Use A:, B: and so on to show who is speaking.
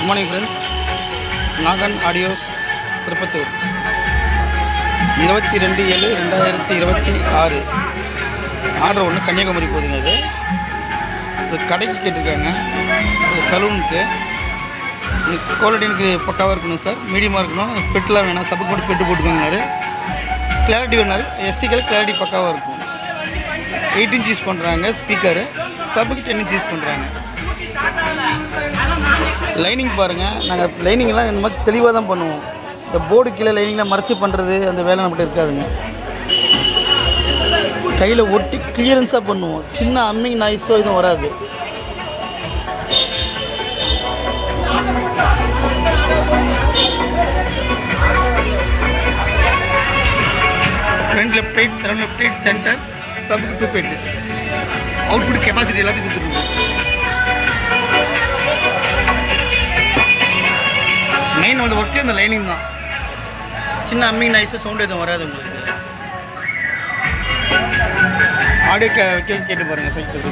A: Good morning friends. Nagan audios Tirupathur 22/7/2026 order ஒன்று கன்னியாகுமரி போகுதுங்க. இது கடைக்கு கேட்டிருக்காங்க, சலூனுக்கு. குவாலிட்டி எனக்கு பக்காவாக இருக்கணும் சார், மீடியமாக இருக்கணும், பெட்டெலாம் வேணாம், சப்புக்கு மட்டும் பெட்டு போட்டுக்கோங்கனாரு. கிளாரிட்டி வேணாரு, எஸ்டிக்கல் கிளாரிட்டி பக்காவாக இருக்கும். 8 inch யூஸ் பண்ணுறாங்க ஸ்பீக்கரு, சப்புக்கு 10 inch யூஸ் பண்ணுறாங்க. லைனிங் பாருங்கள், நாங்கள் லைனிங்லாம் இந்த மாதிரி தெளிவாக தான் பண்ணுவோம். இந்த போர்டு கீழே லைனிங்லாம் மறைச்சி பண்ணுறது அந்த வேலை நம்மகிட்ட இருக்காதுங்க. கையில் ஒட்டி கிளியரன்ஸாக பண்ணுவோம், சின்ன அம்மிங் நாய்ஸோ எதுவும் வராது. Front left right, seven left right, centre, சப்புக்கு 2 பெட்டு, அவுட்புட் கெப்பாசிட்டி எல்லாத்தையும் கொடுத்துருவோம். மெயின் வந்து ஒர்க்கே அந்த லைனிங் தான். சின்ன அம்மிங் நாய்ஸு சவுண்டு எதுவும் வராது உங்களுக்கு. ஆடியோ கேட்டு பாருங்கள் சைக்கிள்.